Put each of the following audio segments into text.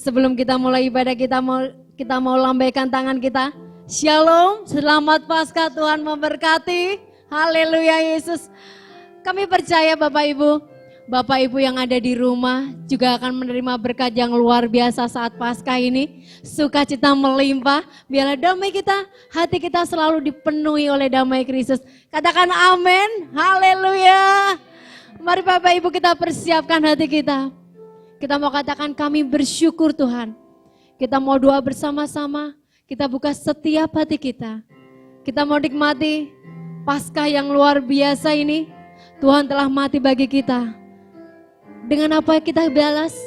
Sebelum kita mulai ibadah, kita mau lambaikan tangan kita. Shalom, selamat Paskah, Tuhan memberkati. Haleluya Yesus. Kami percaya Bapak Ibu yang ada di rumah juga akan menerima berkat yang luar biasa saat Paskah ini. Sukacita melimpah, biarlah damai kita, hati kita selalu dipenuhi oleh damai Kristus. Katakan amin, haleluya. Mari Bapak Ibu kita persiapkan hati kita. Kita mau katakan kami bersyukur Tuhan. Kita mau doa bersama-sama, kita buka setiap hati kita. Kita mau nikmati Paskah yang luar biasa ini. Tuhan telah mati bagi kita. Dengan apa kita balas?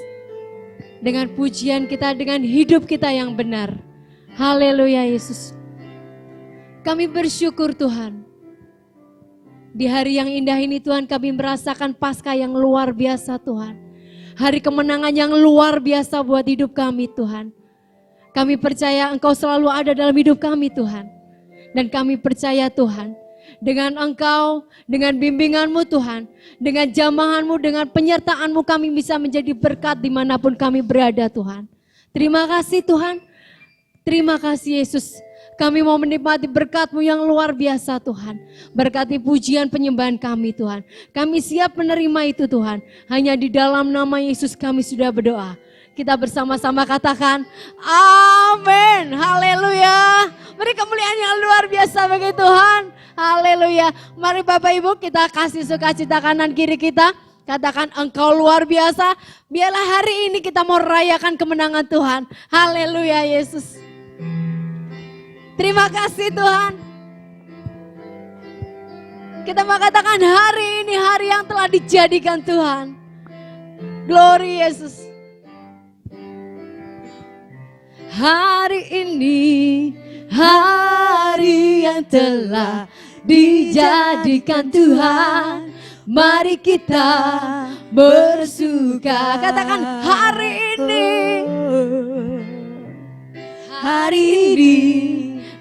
Dengan pujian kita, dengan hidup kita yang benar. Haleluya Yesus. Kami bersyukur Tuhan. Di hari yang indah ini Tuhan kami merasakan Paskah yang luar biasa Tuhan. Hari kemenangan yang luar biasa buat hidup kami Tuhan. Kami percaya Engkau selalu ada dalam hidup kami Tuhan. Dan kami percaya Tuhan, dengan Engkau, dengan bimbingan-Mu Tuhan, dengan jamahan-Mu, dengan penyertaan-Mu kami bisa menjadi berkat dimanapun kami berada Tuhan. Terima kasih Tuhan, terima kasih Yesus. Kami mau menikmati berkat-Mu yang luar biasa Tuhan. Berkati pujian penyembahan kami Tuhan. Kami siap menerima itu Tuhan. Hanya di dalam nama Yesus kami sudah berdoa. Kita bersama-sama katakan amin. Haleluya. Beri kemuliaan yang luar biasa bagi Tuhan. Haleluya. Mari Bapak Ibu kita kasih sukacita kanan kiri kita. Katakan Engkau luar biasa. Biarlah hari ini kita mau rayakan kemenangan Tuhan. Haleluya Yesus. Terima kasih Tuhan. Kita mau katakan hari ini hari yang telah dijadikan Tuhan. Glory Yesus. Hari ini hari yang telah dijadikan Tuhan. Mari kita bersuka. Katakan hari ini. Hari ini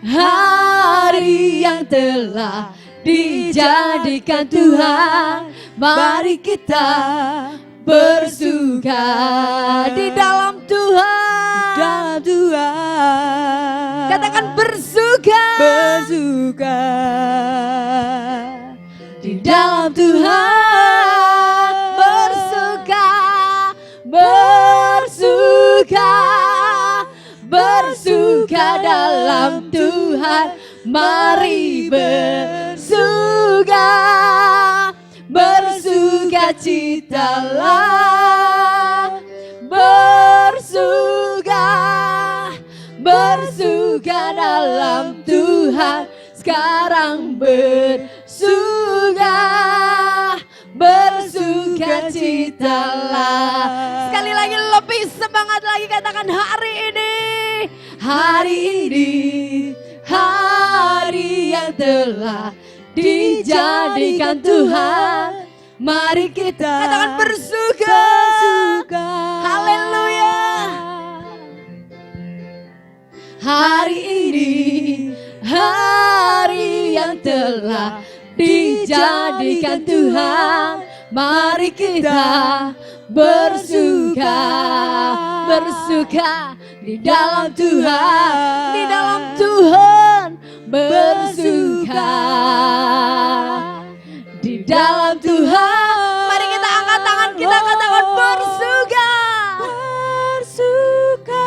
hari yang telah dijadikan Tuhan. Mari kita bersuka di dalam Tuhan. Dalam Tuhan. Katakan bersuka. Bersuka Di dalam Tuhan. Bersuka. Bersuka. Bersuka dalam Tuhan. Mari bersuka. Bersuka citalah. Bersuka. Bersuka dalam Tuhan. Sekarang bersuka. Bersuka citalah. Sekali lagi lebih semangat lagi katakan hari ini. Hari ini hari yang telah dijadikan Tuhan. Mari kita katakan bersuka. Haleluya. Hari ini hari yang telah dijadikan Tuhan. Mari kita bersuka. Bersuka di dalam Tuhan. Di dalam Tuhan. Bersuka di dalam Tuhan. Mari kita angkat tangan kita katakan bersuka. Bersuka.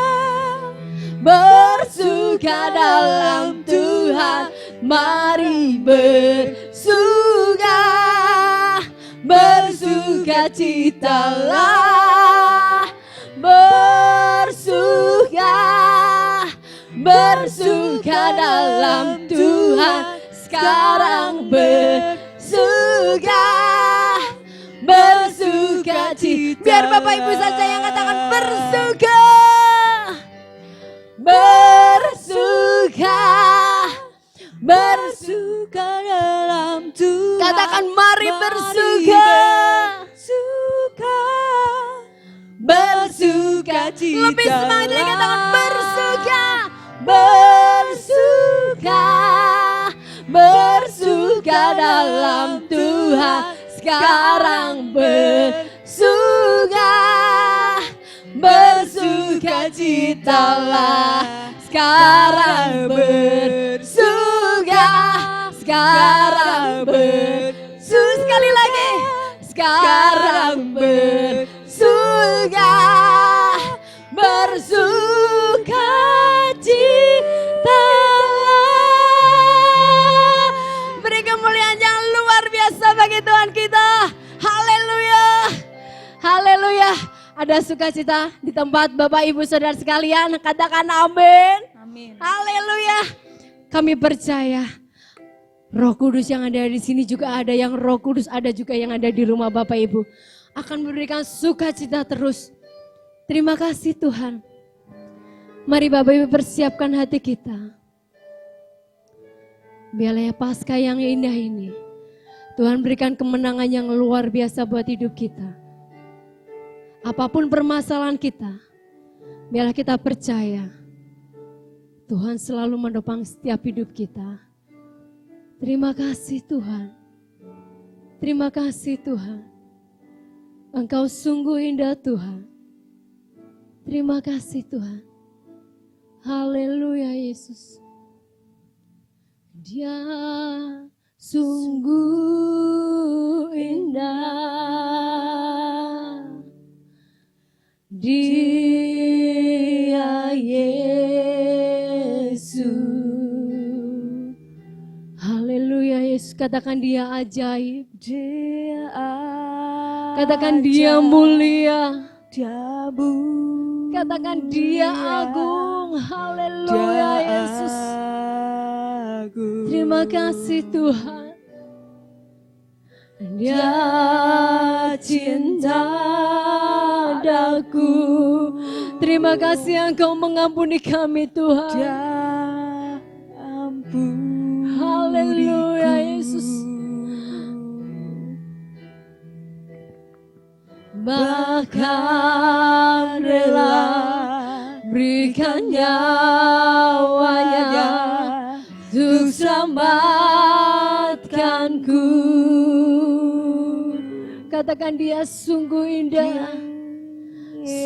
Bersuka dalam Tuhan. Mari bersuka. Bersuka citalah. Bersuka. Bersuka dalam Tuhan. Sekarang bersuka. Bersuka cita. Biar Bapak Ibu saja yang katakan bersuka. Bersuka. Bersuka dalam Tuhan. Katakan mari bersuka. Bersuka. Bersuka cita. Lebih semangat lagi katakan bersuka. Bersuka. Bersuka dalam Tuhan. Sekarang bersuka. Bersuka sukacitalah sekarang bersuka, sekarang sekali lagi, sekarang bersuka citalah. Beri kemuliaan yang luar biasa bagi Tuhan kita. Haleluya, haleluya. Ada sukacita di tempat Bapak Ibu Saudara sekalian, katakan amin. Amin. Haleluya. Kami percaya Roh Kudus yang ada di sini juga ada, yang Roh Kudus ada juga yang ada di rumah Bapak Ibu akan memberikan sukacita terus. Terima kasih Tuhan. Mari Bapak Ibu persiapkan hati kita. Biarlah Paskah yang indah ini Tuhan berikan kemenangan yang luar biasa buat hidup kita. Apapun permasalahan kita, biarlah kita percaya Tuhan selalu menopang setiap hidup kita. Terima kasih Tuhan. Terima kasih Tuhan. Engkau sungguh indah Tuhan. Terima kasih Tuhan. Haleluya Yesus. Dia sungguh indah. Dia Yesus. Haleluya Yesus. Katakan dia ajaib. Dia Katakan dia mulia. Dia mulia. Katakan dia agung. Haleluya Yesus. Terima kasih Tuhan. Dia cinta daku. Terima kasih Engkau mengampuni kami Tuhan. Dia ampuni. Haleluya Yesus. Bahkan rela berikan nyawanya untuk selamatkanku. Katakan dia sungguh indah.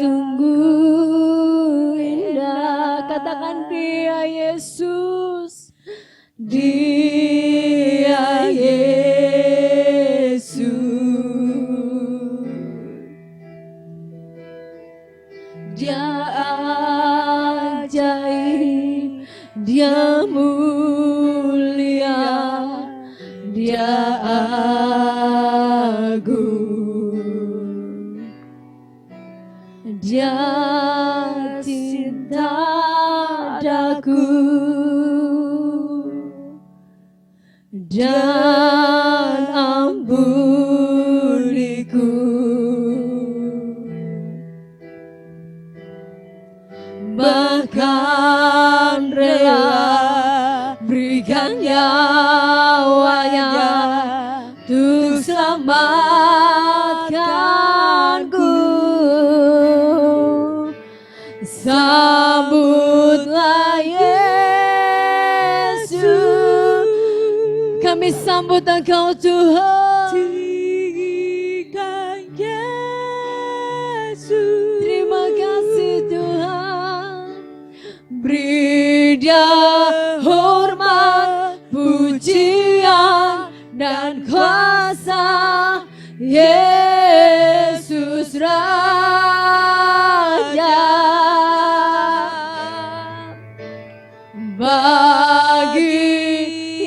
Sungguh indah. Katakan dia Yesus. Dia Yesus. Dia ajaib. Dia mulia. Dia agung. Dia cinta daku dan ampuniku. Bahkan rela berikan nyawanya untuk selamatkanku. Sambutlah Yesus. Kami sambut Engkau Tuhan. Tinggikan Yesus. Terima kasih Tuhan. Beri dia hormat, pujian dan kuasa. Yesus Raja. Bagi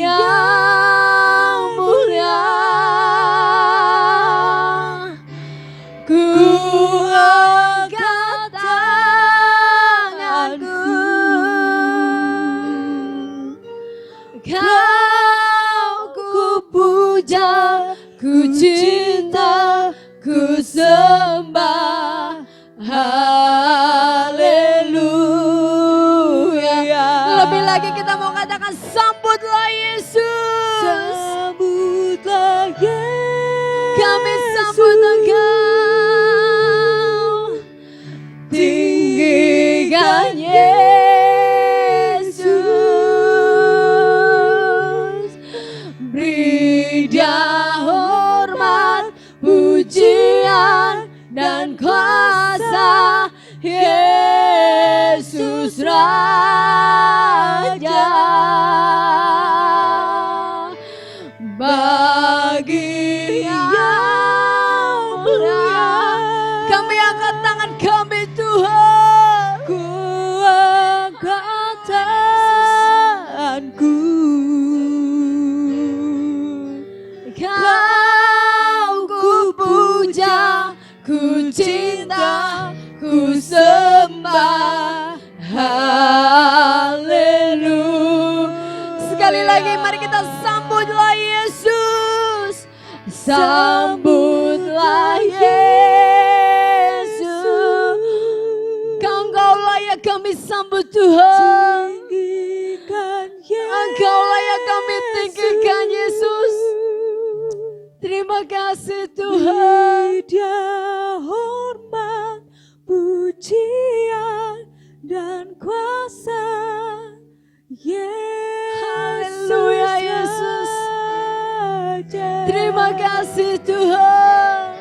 yang mulia, ku angkat tanganku. Kau ku puja, ku cinta, ku sembah. Haleluya. Lebih lagi kita mau katakan sambutlah Yesus. Sambutlah Yesus. Kami sambut Engkau. Tinggikan Yesus. Beri dia hormat, pujian dan kuasa. Yesus Sambutlah Yesus. Engkau layak kami sambut Tuhan. Tinggikan Engkau layak kami tinggikan Yesus. Terima kasih Tuhan. Dia hormat, pujian, dan kuasa. Haleluya Yesus. saja. Terima kasih Tuhan.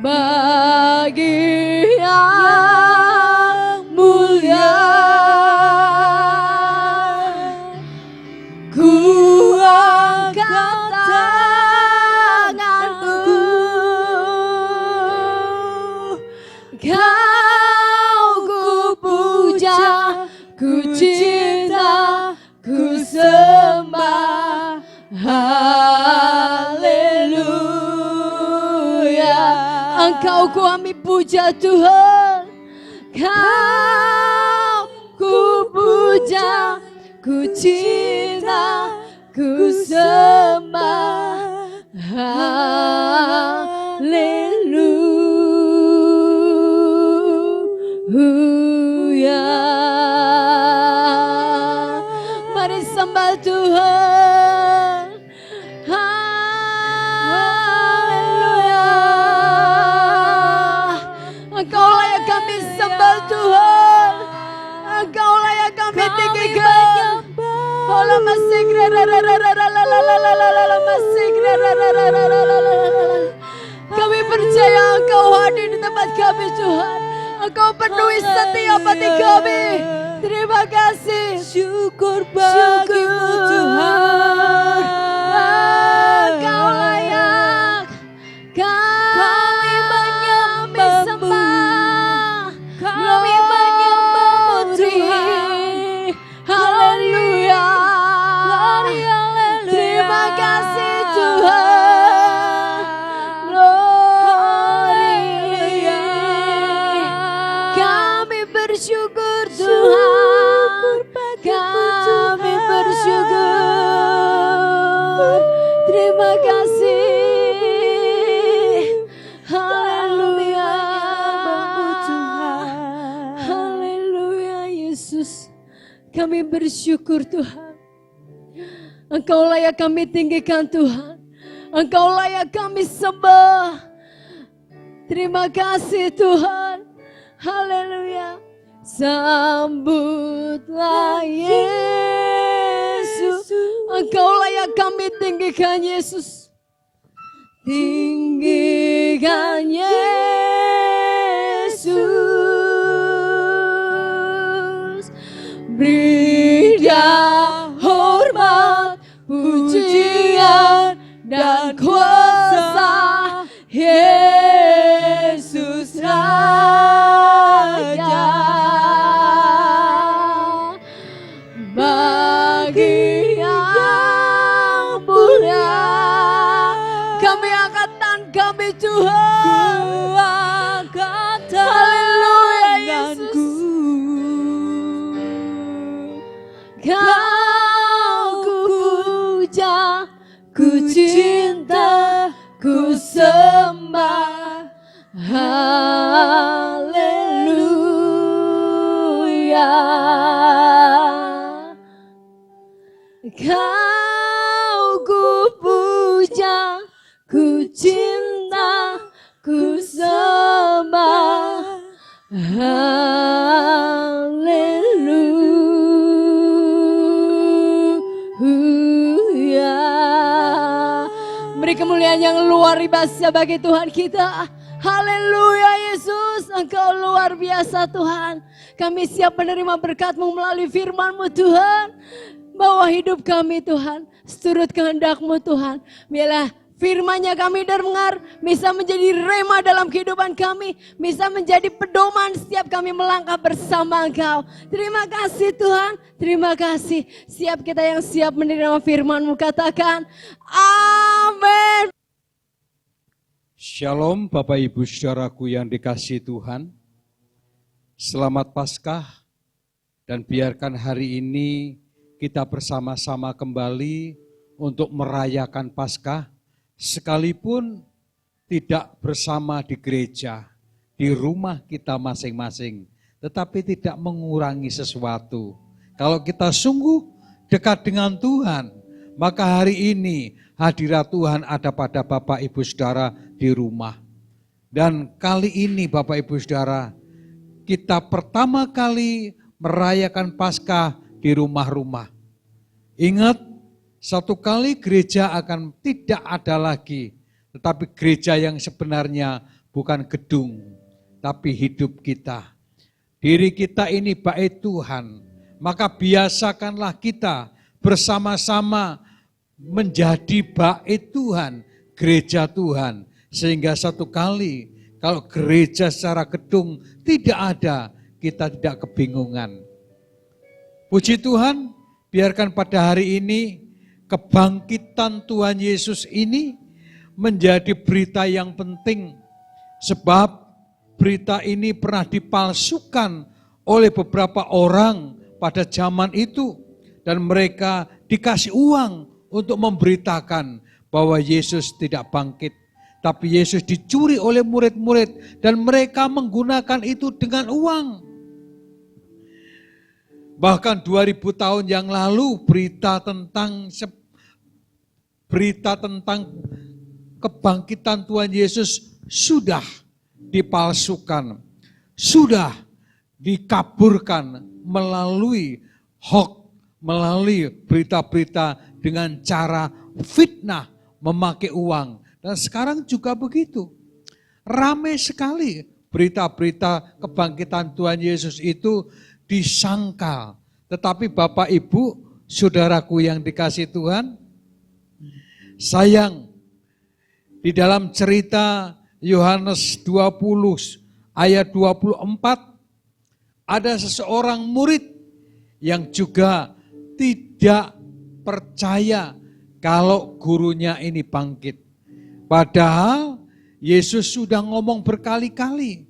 Bagi yang mulia, ku angkat tanganku. Kau ku puja, ku cinta, ku sembah. Haleluya. Engkau kami puja Tuhan. Kau ku puja, ku cinta, ku sembah. Haleluya. Mari sembah Tuhan. Haleluya. Engkau layak kami sembah Tuhan. Engkau layak kami tinggikan. Olah masih kami percaya Engkau hadir di tempat kami Tuhan. Engkau penuhi setiap hati kami. Terima kasih. Syukur bagimu Tuhan. Engkau layak. Kami menyembah-Mu. Kami menyembah-Mu Tuhan. Haleluya. Terima kasih Tuhan. Glory. Kami bersyukur Tuhan. Kami bersyukur. Terima kasih. Haleluya. Haleluya Yesus. Kami bersyukur Tuhan. Engkau layak kami tinggikan Tuhan. Engkau layak kami sembah. Terima kasih Tuhan. Haleluya. Sambutlah Yesus. Engkau layak kami tinggikan Yesus. Tinggikan Yesus. Beri Dia hormat, pujian, dan kuasa. Yesus Raja. Bagi yang mulia, kami angkat tangan kami Tuhan. Haleluya Yesus. Kau ku puja, ku cinta, ku sembah. Haleluya. Kau ku puja, ku cinta, ku sembah. Haleluya. Beri kemuliaan yang luar biasa bagi Tuhan kita. Haleluya Yesus, Engkau luar biasa Tuhan. Kami siap menerima berkat-Mu melalui firman-Mu Tuhan. Bawa hidup kami Tuhan, seturut kehendak-Mu Tuhan. Biarlah firman-Nya kami dengar bisa menjadi rema dalam kehidupan kami, bisa menjadi pedoman setiap kami melangkah bersama Engkau. Terima kasih Tuhan, terima kasih. Siap kita yang siap menerima firman-Mu, katakan amin. Shalom Bapak Ibu Saudaraku yang dikasihi Tuhan. Selamat Paskah dan biarkan hari ini kita bersama-sama kembali untuk merayakan Paskah sekalipun tidak bersama di gereja, di rumah kita masing-masing, tetapi tidak mengurangi sesuatu. Kalau kita sungguh dekat dengan Tuhan, maka hari ini hadirat Tuhan ada pada Bapak Ibu Saudara di rumah. Dan kali ini Bapak Ibu Saudara, kita pertama kali merayakan Paskah di rumah-rumah. Ingat, satu kali gereja akan tidak ada lagi, tetapi gereja yang sebenarnya bukan gedung, tapi hidup kita. Diri kita ini bait Tuhan, maka biasakanlah kita bersama-sama menjadi bait Tuhan, gereja Tuhan. Sehingga satu kali kalau gereja secara gedung tidak ada, kita tidak kebingungan. Puji Tuhan, biarkan pada hari ini kebangkitan Tuhan Yesus ini menjadi berita yang penting. Sebab berita ini pernah dipalsukan oleh beberapa orang pada zaman itu. Dan mereka dikasih uang untuk memberitakan bahwa Yesus tidak bangkit. Tapi Yesus dicuri oleh murid-murid dan mereka menggunakan itu dengan uang. Bahkan 2000 tahun yang lalu berita tentang kebangkitan Tuhan Yesus sudah dipalsukan, sudah dikaburkan melalui hoax, melalui berita-berita dengan cara fitnah memakai uang. Dan sekarang juga begitu. Ramai sekali berita-berita kebangkitan Tuhan Yesus itu disangkal. Tetapi Bapak Ibu, saudaraku yang dikasihi Tuhan, sayang di dalam cerita Yohanes 20 ayat 24 ada seseorang murid yang juga tidak percaya kalau gurunya ini bangkit. Padahal Yesus sudah ngomong berkali-kali,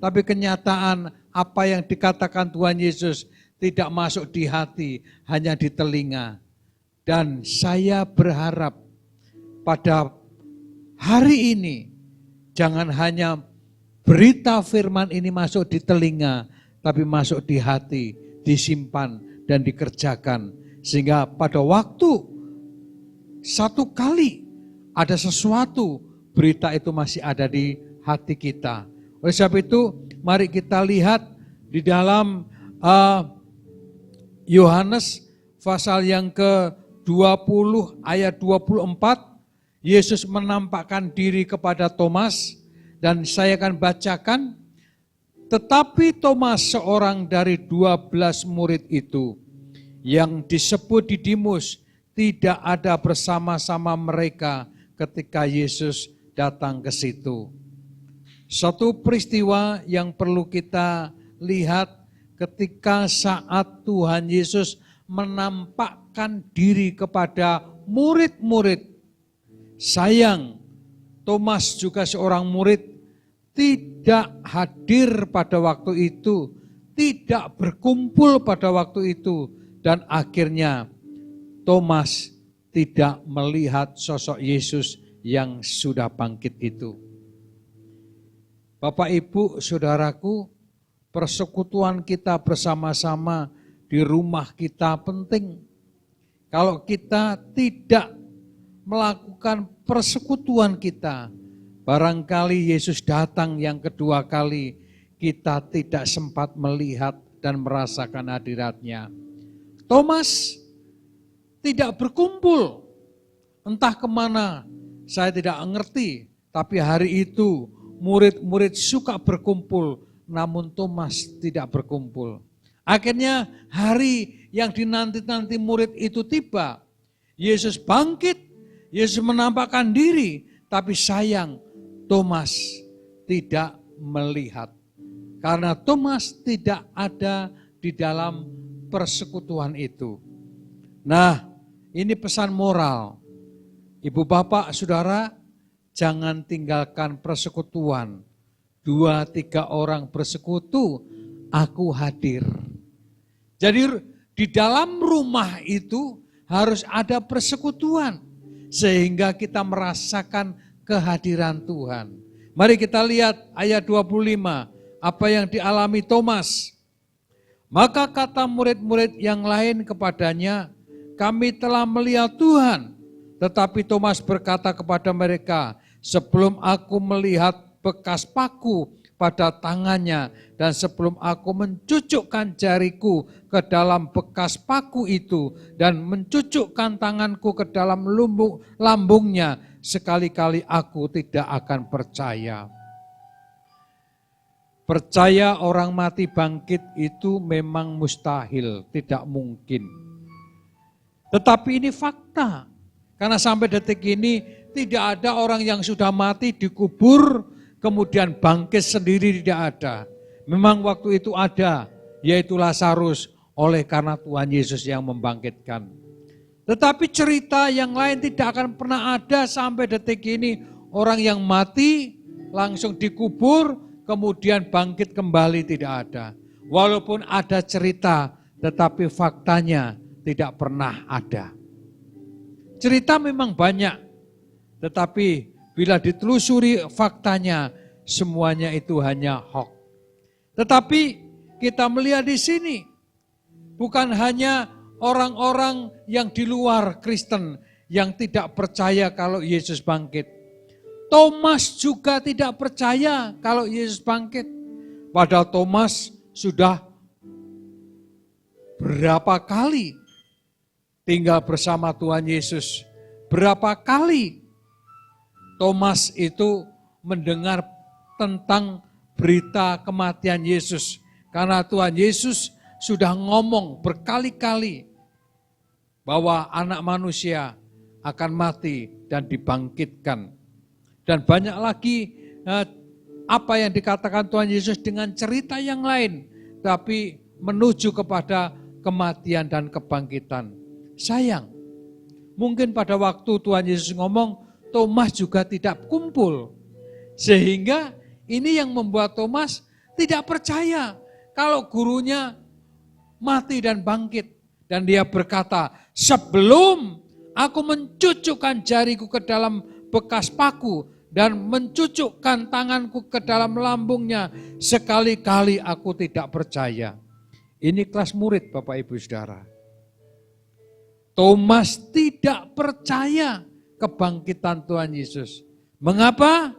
tapi kenyataan apa yang dikatakan Tuhan Yesus tidak masuk di hati, hanya di telinga. Dan saya berharap pada hari ini jangan hanya berita firman ini masuk di telinga, tapi masuk di hati, disimpan dan dikerjakan. Sehingga pada waktu satu kali ada sesuatu, berita itu masih ada di hati kita. Oleh sebab itu, mari kita lihat di dalam Yohanes pasal yang ke-20 ayat 24, Yesus menampakkan diri kepada Thomas dan saya akan bacakan. Tetapi Thomas, seorang dari 12 murid itu yang disebut Didimus, tidak ada bersama-sama mereka ketika Yesus datang ke situ. Satu peristiwa yang perlu kita lihat ketika saat Tuhan Yesus menampakkan diri kepada murid-murid. Sayang, Thomas juga seorang murid tidak hadir pada waktu itu, tidak berkumpul pada waktu itu, dan akhirnya Thomas tidak melihat sosok Yesus yang sudah bangkit itu. Bapak, Ibu, saudaraku, persekutuan kita bersama-sama di rumah kita penting. Kalau kita tidak melakukan persekutuan kita, barangkali Yesus datang yang kedua kali, kita tidak sempat melihat dan merasakan hadiratnya. Thomas tidak berkumpul, entah kemana, saya tidak mengerti, tapi hari itu murid-murid suka berkumpul, namun Thomas tidak berkumpul. Akhirnya hari yang dinanti-nanti murid itu tiba, Yesus bangkit, Yesus menampakkan diri, tapi sayang Thomas tidak melihat. Karena Thomas tidak ada di dalam persekutuan itu. Nah, ini pesan moral. Ibu, bapak, saudara, jangan tinggalkan persekutuan. 2-3 orang bersekutu, aku hadir. Jadi di dalam rumah itu harus ada persekutuan. sehingga kita merasakan kehadiran Tuhan. Mari kita lihat ayat 25, apa yang dialami Thomas. Maka kata murid-murid yang lain kepadanya, kami telah melihat Tuhan. Tetapi Thomas berkata kepada mereka, sebelum aku melihat bekas paku pada tangannya, dan sebelum aku mencucukkan jariku ke dalam bekas paku itu, dan mencucukkan tanganku ke dalam lambungnya, sekali-kali aku tidak akan percaya. Percaya orang mati bangkit itu memang mustahil, tidak mungkin. Tetapi ini fakta, karena sampai detik ini tidak ada orang yang sudah mati dikubur, kemudian bangkit sendiri, tidak ada. Memang waktu itu ada, yaitu Lazarus, oleh karena Tuhan Yesus yang membangkitkan. Tetapi cerita yang lain tidak akan pernah ada sampai detik ini. Orang yang mati langsung dikubur, kemudian bangkit kembali, tidak ada. Walaupun ada cerita, tetapi faktanya tidak pernah ada. Cerita memang banyak, tetapi bila ditelusuri faktanya, semuanya itu hanya hoax. Tetapi kita melihat di sini, bukan hanya orang-orang yang di luar Kristen yang tidak percaya kalau Yesus bangkit. Thomas juga tidak percaya kalau Yesus bangkit. Padahal Thomas sudah berapa kali tinggal bersama Tuhan Yesus. Berapa kali Thomas itu mendengar tentang berita kematian Yesus. Karena Tuhan Yesus sudah ngomong berkali-kali bahwa anak manusia akan mati dan dibangkitkan. Dan banyak lagi apa yang dikatakan Tuhan Yesus dengan cerita yang lain. Tapi menuju kepada kematian dan kebangkitan. Sayang, mungkin pada waktu Tuhan Yesus ngomong, Thomas juga tidak kumpul. Sehingga ini yang membuat Thomas tidak percaya kalau gurunya mati dan bangkit. Dan dia berkata, sebelum aku mencucukkan jariku ke dalam bekas paku dan mencucukkan tanganku ke dalam lambungnya, sekali-kali aku tidak percaya. Ini kelas murid Bapak Ibu Saudara. Thomas tidak percaya kebangkitan Tuhan Yesus. Mengapa?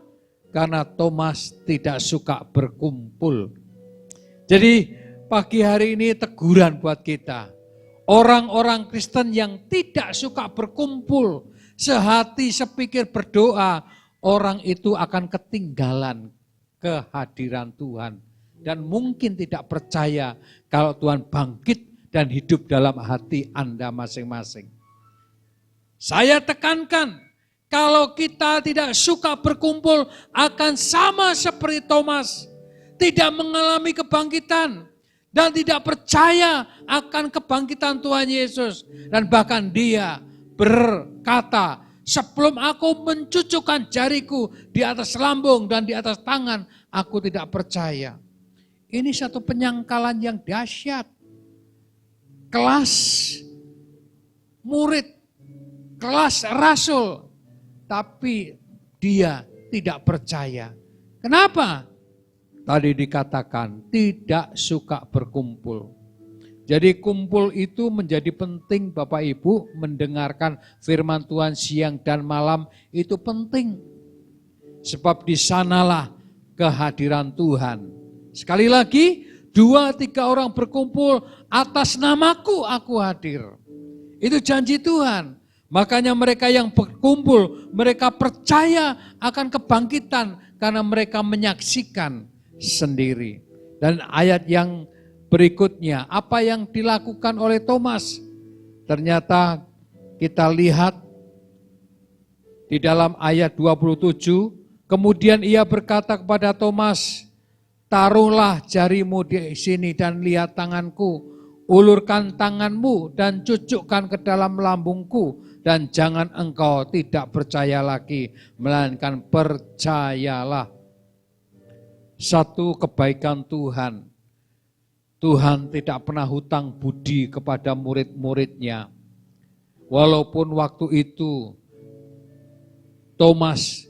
Karena Thomas tidak suka berkumpul. Jadi pagi hari ini teguran buat kita. Orang-orang Kristen yang tidak suka berkumpul, sehati sepikir berdoa, orang itu akan ketinggalan kehadiran Tuhan. Dan mungkin tidak percaya kalau Tuhan bangkit dan hidup dalam hati Anda masing-masing. Saya tekankan, kalau kita tidak suka berkumpul akan sama seperti Thomas. Tidak mengalami kebangkitan dan tidak percaya akan kebangkitan Tuhan Yesus. Dan bahkan dia berkata, sebelum aku mencucukkan jariku di atas lambung dan di atas tangan, aku tidak percaya. Ini satu penyangkalan yang dahsyat. Kelas murid, kelas rasul, tapi dia tidak percaya. Kenapa? Tadi dikatakan tidak suka berkumpul. Jadi kumpul itu menjadi penting Bapak Ibu, mendengarkan firman Tuhan siang dan malam itu penting. Sebab di sanalah kehadiran Tuhan. Sekali lagi, 2-3 orang berkumpul atas namaku aku hadir. Itu janji Tuhan. Makanya mereka yang berkumpul, mereka percaya akan kebangkitan karena mereka menyaksikan sendiri. Dan ayat yang berikutnya, apa yang dilakukan oleh Thomas? Ternyata kita lihat di dalam ayat 27, kemudian ia berkata kepada Thomas, taruhlah jarimu di sini dan lihat tanganku, ulurkan tanganmu dan cucukkan ke dalam lambungku, dan jangan engkau tidak percaya lagi, melainkan percayalah. Satu kebaikan Tuhan. Tuhan tidak pernah hutang budi kepada murid-muridnya. Walaupun waktu itu Thomas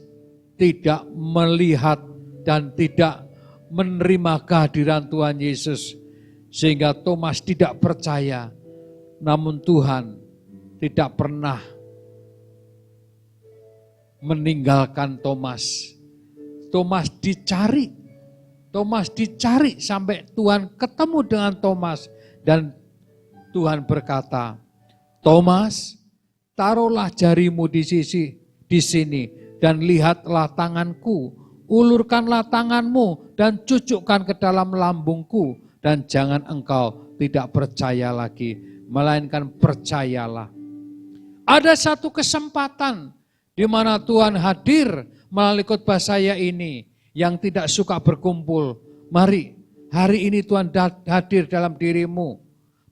tidak melihat dan tidak menerima kehadiran Tuhan Yesus, sehingga Thomas tidak percaya. Namun Tuhan tidak pernah meninggalkan Thomas. Thomas dicari sampai Tuhan ketemu dengan Thomas, dan Tuhan berkata, Thomas, taruhlah jarimu di sini dan lihatlah tanganku, ulurkanlah tanganmu dan cucukkan ke dalam lambungku, dan jangan engkau tidak percaya lagi, melainkan percayalah. Ada satu kesempatan di mana Tuhan hadir melalui khotbah saya ini yang tidak suka berkumpul. Mari, hari ini Tuhan hadir dalam dirimu.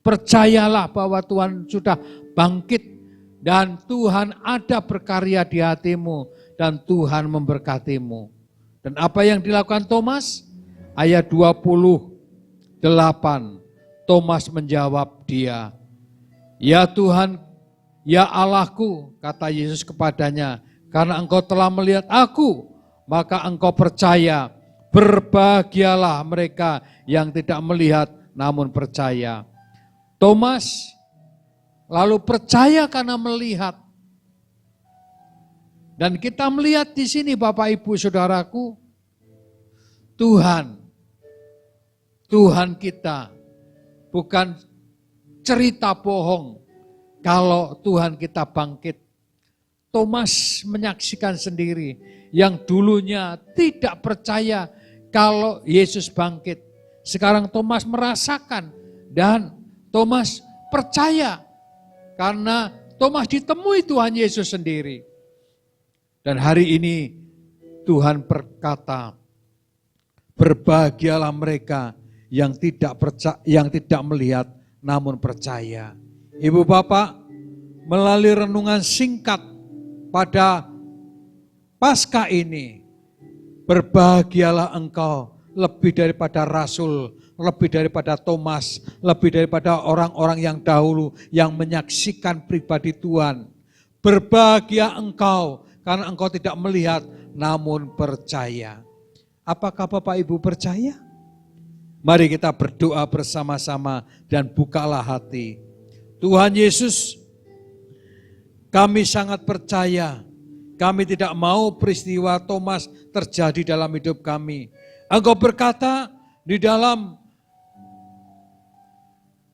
Percayalah bahwa Tuhan sudah bangkit dan Tuhan ada berkarya di hatimu dan Tuhan memberkatimu. Dan apa yang dilakukan Thomas? Ayat 28, Thomas menjawab dia, ya Tuhan, ya Allahku, kata Yesus kepadanya, karena engkau telah melihat aku, maka engkau percaya. Berbahagialah mereka yang tidak melihat namun percaya. Thomas lalu percaya karena melihat. Dan kita melihat di sini Bapak Ibu Saudaraku, Tuhan kita bukan cerita bohong kalau Tuhan kita bangkit. Thomas menyaksikan sendiri yang dulunya tidak percaya kalau Yesus bangkit. Sekarang Thomas merasakan dan Thomas percaya karena Thomas ditemui Tuhan Yesus sendiri. Dan hari ini Tuhan berkata, berbahagialah mereka yang tidak melihat namun percaya. Ibu Bapak, melalui renungan singkat pada Paskah ini, berbahagialah engkau lebih daripada rasul, lebih daripada Thomas, lebih daripada orang-orang yang dahulu yang menyaksikan pribadi Tuhan. Berbahagia engkau karena engkau tidak melihat namun percaya. Apakah Bapak Ibu percaya? Mari kita berdoa bersama-sama dan bukalah hati. Tuhan Yesus, kami sangat percaya. Kami tidak mau peristiwa Thomas terjadi dalam hidup kami. Engkau berkata di dalam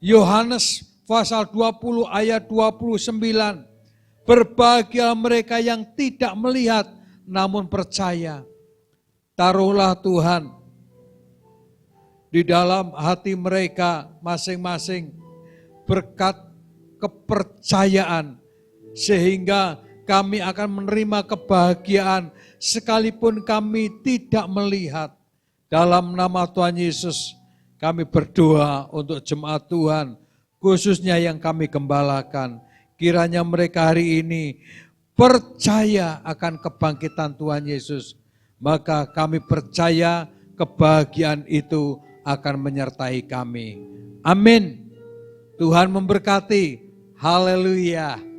Yohanes pasal 20 ayat 29, berbahagia mereka yang tidak melihat namun percaya. Taruhlah Tuhan di dalam hati mereka masing-masing berkat kepercayaan, sehingga kami akan menerima kebahagiaan sekalipun kami tidak melihat. Dalam nama Tuhan Yesus kami berdoa untuk jemaat Tuhan, khususnya yang kami gembalakan. Kiranya mereka hari ini percaya akan kebangkitan Tuhan Yesus. Maka kami percaya kebahagiaan itu akan menyertai kami. Amin. Tuhan memberkati. Haleluya.